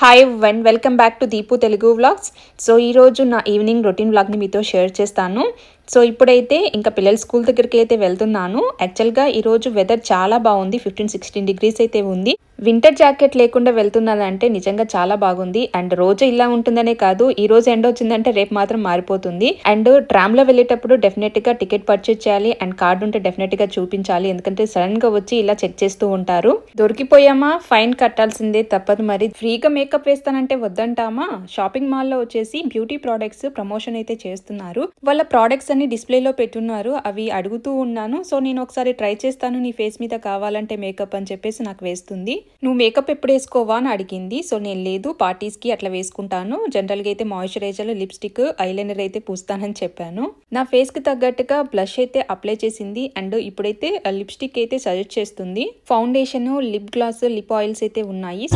Hi one welcome back to Deepu Telugu vlogs. So ఈరోజు నా evening routine వ్లాగ్ని మీతో షేర్ చేస్తాను. సో ఇప్పుడైతే ఇంకా పిల్లల స్కూల్ దగ్గరికి అయితే వెళ్తున్నాను. యాక్చువల్గా ఈరోజు వెదర్ చాలా బాగుంది, 15-16 డిగ్రీస్ అయితే ఉంది. వింటర్ జాకెట్ లేకుండా వెళ్తున్నానంటే నిజంగా చాలా బాగుంది. అండ్ రోజు ఇలా ఉంటుందనే కాదు, ఈ రోజు ఎండ వచ్చిందంటే రేపు మాత్రం మారిపోతుంది. అండ్ ట్రామ్ లో వెళ్ళేటప్పుడు డెఫినెట్ గా టికెట్ పర్చేజ్ చేయాలి అండ్ కార్డు ఉంటే డెఫినెట్ గా చూపించాలి, ఎందుకంటే సడన్ గా వచ్చి ఇలా చెక్ చేస్తూ ఉంటారు. దొరికిపోయామా ఫైన్ కట్టాల్సిందే తప్పదు. మరి ఫ్రీగా మేకప్ వేస్తానంటే వద్దంటామా? షాపింగ్ మాల్ లో వచ్చేసి బ్యూటీ ప్రోడక్ట్స్ ప్రమోషన్ అయితే చేస్తున్నారు. వాళ్ళ ప్రోడక్ట్స్ అన్ని డిస్ప్లేలో పెట్టున్నారు, అవి అడుగుతూ ఉన్నాను. సో నేను ఒకసారి ట్రై చేస్తాను, నీ ఫేస్ మీద కావాలంటే మేకప్ అని చెప్పేసి నాకు వేస్తుంది. నువ్వు మేకప్ ఎప్పుడు వేసుకోవా అని అడిగింది. సో నేను లేదు, పార్టీస్ కి అట్లా వేసుకుంటాను, జనరల్ గా అయితే మాయిశ్చరైజర్, లిప్స్టిక్, ఐలైనర్ అయితే పూస్తానని చెప్పాను. నా ఫేస్ కి తగ్గట్టుగా బ్లష్ అయితే అప్లై చేసింది. అండ్ ఇప్పుడైతే లిప్స్టిక్ అయితే సజెస్ట్ చేస్తుంది. Foundation, lip gloss, lip oils అయితే ఉన్నాయి.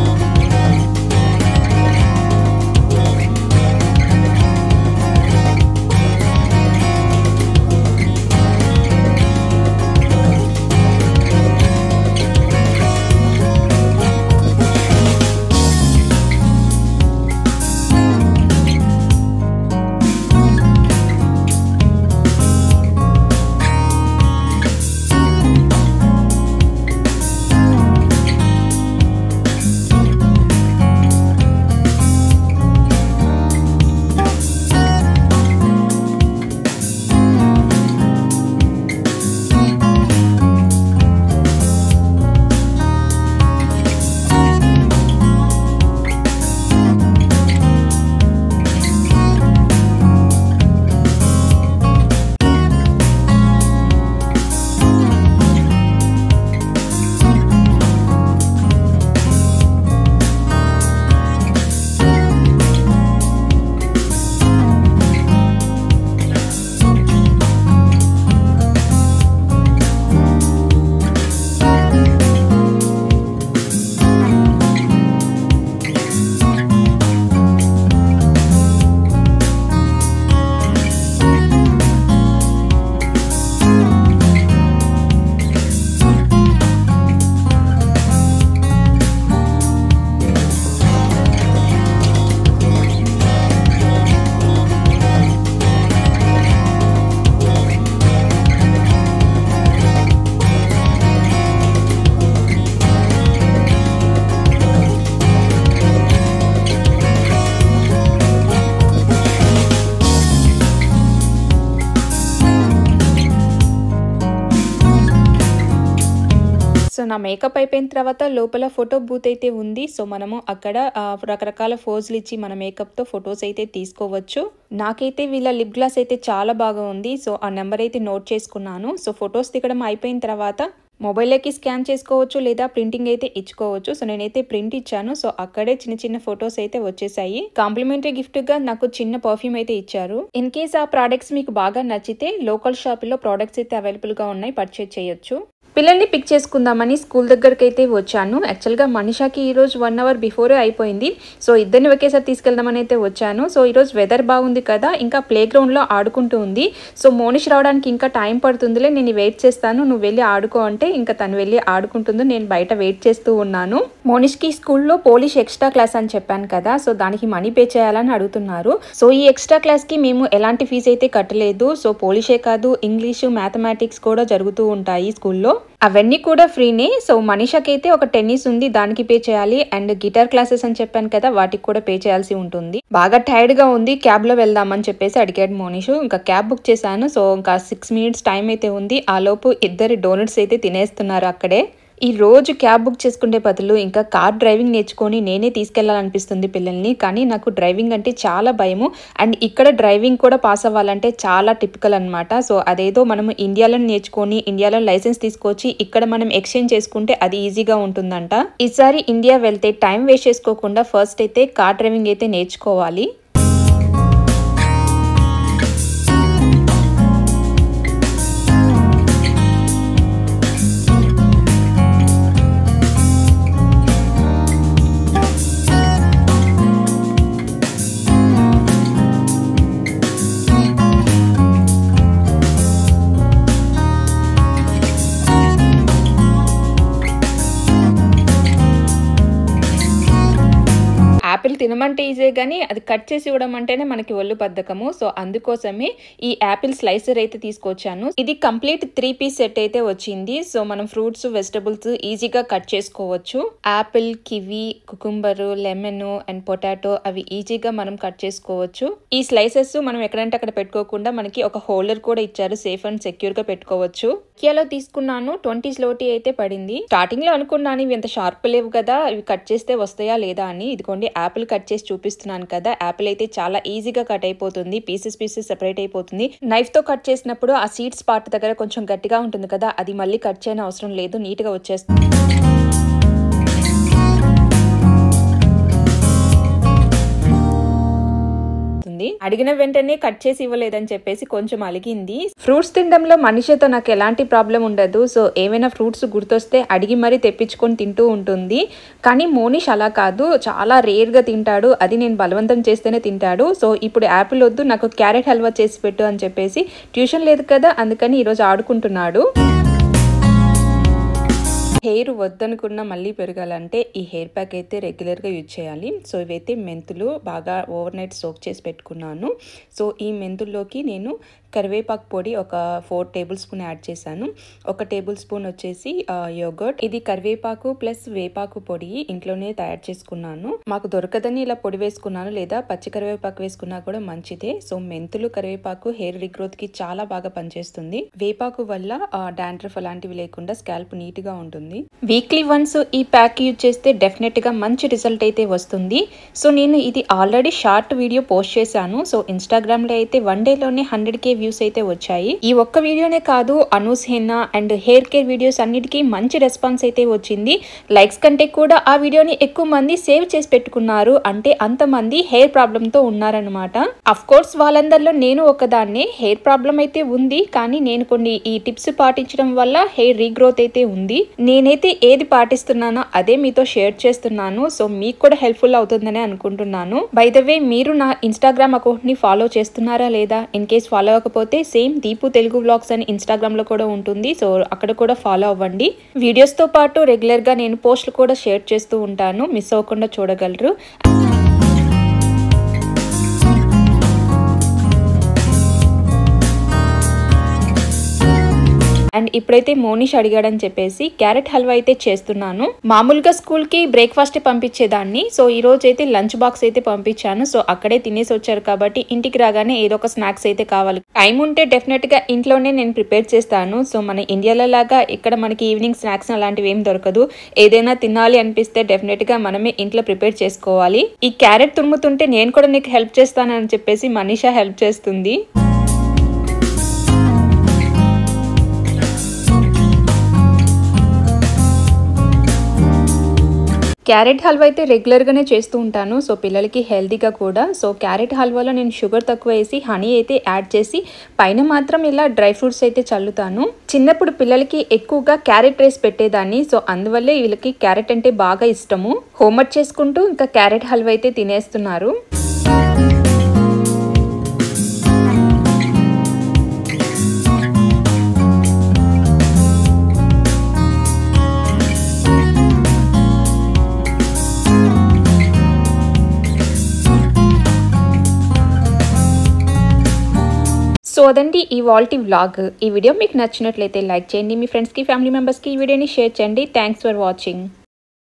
సో నా మేకప్ అయిపోయిన తర్వాత లోపల ఫోటో బూత్ అయితే ఉంది. సో మనము అక్కడ రకరకాల ఫోజులు ఇచ్చి మన మేకప్ తో ఫొటోస్ అయితే తీసుకోవచ్చు. నాకైతే వీళ్ళ లిప్ గ్లాస్ అయితే చాలా బాగా ఉంది. సో ఆ నెంబర్ అయితే నోట్ చేసుకున్నాను. సో ఫొటోస్ దిగడం అయిపోయిన తర్వాత మొబైల్లోకి స్కాన్ చేసుకోవచ్చు లేదా ప్రింటింగ్ అయితే ఇచ్చుకోవచ్చు. సో నేనైతే ప్రింట్ ఇచ్చాను. సో అక్కడే చిన్న చిన్న ఫొటోస్ అయితే వచ్చేసాయి. కాంప్లిమెంటరీ గిఫ్ట్ గా నాకు చిన్న పర్ఫ్యూమ్ అయితే ఇచ్చారు. ఇన్ కేస్ ఆ ప్రోడక్ట్స్ మీకు బాగా నచ్చితే లోకల్ షాప్ లో ప్రోడక్ట్స్ అయితే అవైలబుల్ గా ఉన్నాయి, పర్చేజ్ చేయొచ్చు. పిల్లల్ని పిక్ చేసుకుందామని స్కూల్ దగ్గరికి అయితే వచ్చాను. యాక్చువల్గా మనిషాకి ఈరోజు 1 అవర్ బిఫోరే అయిపోయింది. సో ఇద్దరిని ఒకేసారి తీసుకెళ్దామని అయితే వచ్చాను. సో ఈరోజు వెదర్ బాగుంది కదా, ఇంకా ప్లే గ్రౌండ్లో ఆడుకుంటూ ఉంది. సో మోనిష్ రావడానికి ఇంకా టైం పడుతుందిలే, నేను వెయిట్ చేస్తాను, నువ్వు వెళ్ళి ఆడుకో అంటే ఇంకా తను వెళ్ళి ఆడుకుంటుంది, నేను బయట వెయిట్ చేస్తూ ఉన్నాను. మోనిష్కి స్కూల్లో పోలిష్ ఎక్స్ట్రా క్లాస్ అని చెప్పాను కదా, సో దానికి మనీ పే చేయాలని అడుగుతున్నారు. సో ఈ ఎక్స్ట్రా క్లాస్కి మేము ఎలాంటి ఫీజు అయితే కట్టలేదు. సో పోలిషే కాదు, ఇంగ్లీషు, మ్యాథమెటిక్స్ కూడా జరుగుతూ ఉంటాయి స్కూల్లో, అవన్నీ కూడా ఫ్రీనే. సో మనీషాకి అయితే ఒక టెన్నిస్ ఉంది, దానికి పే చేయాలి. అండ్ గిటార్ క్లాసెస్ అని చెప్పాను కదా, వాటికి కూడా పే చేయాల్సి ఉంటుంది. బాగా టైర్డ్ గా ఉంది, క్యాబ్ లో వెళ్దామని చెప్పేసి అడిగాడు మోనిషు. ఇంకా క్యాబ్ బుక్ చేశాను. సో ఇంకా 6 minutes టైం అయితే ఉంది. ఆ లోపు ఇద్దరు డోనట్స్ అయితే తినేస్తున్నారు అక్కడే. ఈ రోజు క్యాబ్ బుక్ చేసుకునే బదులు ఇంకా కార్ డ్రైవింగ్ నేర్చుకొని నేనే తీసుకెళ్లాలనిపిస్తుంది పిల్లల్ని. కానీ నాకు డ్రైవింగ్ అంటే చాలా భయము. అండ్ ఇక్కడ డ్రైవింగ్ కూడా పాస్ అవ్వాలంటే చాలా టిపికల్ అనమాట. సో అదేదో మనం ఇండియాలో నేర్చుకొని ఇండియాలో లైసెన్స్ తీసుకొచ్చి ఇక్కడ మనం ఎక్స్చేంజ్ చేసుకుంటే అది ఈజీగా ఉంటుందంట. ఈసారి ఇండియా వెళ్తే టైం వేస్ట్ చేసుకోకుండా ఫస్ట్ అయితే కార్ డ్రైవింగ్ అయితే నేర్చుకోవాలి. యాపిల్ తినమంటే ఈజీ గానీ అది కట్ చేసి ఇవ్వడం అంటేనే మనకి ఒళ్ళు బద్ధకము. సో అందుకోసమే ఈ యాపిల్ స్లైసర్ అయితే తీసుకొచ్చాను. ఇది కంప్లీట్ 3 పీస్ సెట్ అయితే వచ్చింది. సో మనం ఫ్రూట్స్ వెజిటబుల్స్ ఈజీగా కట్ చేసుకోవచ్చు. Apple, kiwi, cucumber, lemon and potato అవి ఈజీగా మనం కట్ చేసుకోవచ్చు. ఈ స్లైసెస్ మనం ఎక్కడంటే అక్కడ పెట్టుకోకుండా మనకి ఒక హోల్డర్ కూడా ఇచ్చారు, సేఫ్ అండ్ సెక్యూర్ గా పెట్టుకోవచ్చు. కియాలో తీసుకున్నాను, 20 zloty అయితే పడింది. స్టార్టింగ్ లో అనుకున్నాను ఇవి ఎంత షార్ప్ లేవు కదా, ఇవి కట్ చేస్తే వస్తాయా లేదా అని. ఇదిగోండి యాపిల్ కట్ చేసి చూపిస్తున్నాను కదా. యాపిల్ అయితే చాలా ఈజీగా కట్ అయిపోతుంది, పీసెస్ సెపరేట్ అయిపోతుంది. నైఫ్ తో కట్ చేసినప్పుడు ఆ సీడ్స్ పార్ట్ దగ్గర కొంచెం గట్టిగా ఉంటుంది కదా, అది మళ్ళీ కట్ చేయని అవసరం లేదు, నీట్ గా వచ్చేస్తుంది. అడిగిన వెంటనే కట్ చేసి ఇవ్వలేదని చెప్పేసి కొంచెం అలిగింది. ఫ్రూట్స్ తినడంలో మనిషితో నాకు ఎలాంటి ప్రాబ్లం ఉండదు. సో ఏమైనా ఫ్రూట్స్ గుర్తొస్తే అడిగి మరీ తెప్పించుకొని తింటూ ఉంటుంది. కానీ మోనిష్ అలా కాదు, చాలా రేర్ గా తింటాడు. అది నేను బలవంతం చేస్తేనే తింటాడు. సో ఇప్పుడు యాపిల్ వద్దు, నాకు క్యారెట్ హల్వా చేసి పెట్టు అని చెప్పేసి, ట్యూషన్ లేదు కదా అందుకని ఈరోజు ఆడుకుంటున్నాడు. హెయిర్ వద్దనుకున్న మళ్ళీ పెరగాలంటే ఈ హెయిర్ ప్యాక్ అయితే రెగ్యులర్గా యూజ్ చేయాలి. సో ఇవైతే మెంతులు బాగా ఓవర్ నైట్ సోక్ చేసి పెట్టుకున్నాను. సో ఈ మెంతుల్లోకి నేను కరివేపాకు పొడి ఒక 4 టేబుల్ స్పూన్ యాడ్ చేశాను. 1 టేబుల్ స్పూన్ వచ్చేసి యోగర్ట్. ఇది కరివేపాకు ప్లస్ వేపాకు పొడి ఇంట్లోనే తయారు చేసుకున్నాను. మాకు దొరకదని ఇలా పొడి వేసుకున్నాను, లేదా పచ్చి కరివేపాకు వేసుకున్నా కూడా మంచిదే. సో మెంతులు, కరివేపాకు హెయిర్ రీగ్రోత్ కి చాలా బాగా పనిచేస్తుంది. వేపాకు వల్ల డాండ్రఫ్ అలాంటివి లేకుండా స్కాల్ప్ నీట్ గా ఉంటుంది. వీక్లీ వన్స్ ఈ ప్యాక్ యూజ్ చేస్తే డెఫినెట్ గా మంచి రిజల్ట్ అయితే వస్తుంది. సో నేను ఇది ఆల్రెడీ షార్ట్ వీడియో పోస్ట్ చేశాను. సో ఇన్స్టాగ్రామ్ లో అయితే 1 డేలోనే 100K వ్యూస్ అయితే వచ్చాయి. ఈ ఒక్క వీడియోనే కాదు, Anoos henna and hair care videos అన్నిటికీ మంచి రెస్పాన్స్ అయితే వచ్చింది. లైక్స్ కంటే కూడా ఆ వీడియోని ఎక్కువ మంది సేవ్ చేసి పెట్టుకున్నారు. అంటే అంతమంది హెయిర్ ప్రాబ్లమ్ తో ఉన్నారనమాట. అఫ్ కోర్స్ వాళ్ళందరిలో నేను ఒకదాన్నే. హెయిర్ ప్రాబ్లం అయితే ఉంది, కానీ నేను కొన్ని ఈ టిప్స్ పాటించడం వల్ల హెయిర్ రీగ్రోత్ అయితే ఉంది. నేనైతే ఏది పాటిస్తున్నానో అదే మీతో షేర్ చేస్తున్నాను. సో మీకు కూడా హెల్ప్ఫుల్ అవుతుందని అనుకుంటున్నాను. బై ద వే, మీరు నా ఇన్స్టాగ్రామ్ అకౌంట్ ని ఫాలో చేస్తున్నారా లేదా? ఇన్ కేస్ ఫాలో అవ్వకపోతే సేమ్ దీపు తెలుగు వ్లాగ్స్ అని ఇన్స్టాగ్రామ్ లో కూడా ఉంటుంది. సో అక్కడ కూడా ఫాలో అవ్వండి. వీడియోస్ తో పాటు రెగ్యులర్ గా నేను పోస్టులు కూడా షేర్ చేస్తూ ఉంటాను, మిస్ అవ్వకుండా చూడగలరు. అండ్ ఇప్పుడైతే మోనిష్ అడిగాడని చెప్పేసి క్యారెట్ హల్వా అయితే చేస్తున్నాను. మామూలుగా స్కూల్ కి బ్రేక్ఫాస్ట్ పంపించేదాన్ని. సో ఈ రోజు అయితే లంచ్ బాక్స్ అయితే పంపించాను. సో అక్కడే తినేసి వచ్చారు కాబట్టి ఇంటికి రాగానే ఏదో ఒక స్నాక్స్ అయితే కావాలి. టైం ఉంటే డెఫినెట్ గా ఇంట్లోనే నేను ప్రిపేర్ చేస్తాను. సో మన ఇండియాలో లాగా ఇక్కడ మనకి ఈవినింగ్ స్నాక్స్ అలాంటివి ఏం దొరకదు. ఏదైనా తినాలి అనిపిస్తే డెఫినెట్ గా మనమే ఇంట్లో ప్రిపేర్ చేసుకోవాలి. ఈ క్యారెట్ తురుముతుంటే నేను కూడా నీకు హెల్ప్ చేస్తానని చెప్పేసి మనీషా హెల్ప్ చేస్తుంది. క్యారెట్ హల్వా అయితే రెగ్యులర్గానే చేస్తూ ఉంటాను. సో పిల్లలకి హెల్తీగా కూడా. సో క్యారెట్ హల్వాలో నేను షుగర్ తక్కువ వేసి హనీ అయితే యాడ్ చేసి పైన మాత్రం ఇలా డ్రై ఫ్రూట్స్ అయితే చల్లుతాను. చిన్నప్పుడు పిల్లలకి ఎక్కువగా క్యారెట్ రైస్ పెట్టేదాన్ని. సో అందువల్లే వీళ్ళకి క్యారెట్ అంటే బాగా ఇష్టము. హోంవర్క్ చేసుకుంటూ ఇంకా క్యారెట్ హల్వా అయితే తినేస్తున్నారు. సో అదండి ఇవాల్టి వ్లాగ్. ఈ వీడియో మీకు నచ్చినట్లయితే లైక్ చేయండి, మీ ఫ్రెండ్స్కి, ఫ్యామిలీ మెంబర్స్కి ఈ వీడియోని షేర్ చేయండి. Thanks for watching.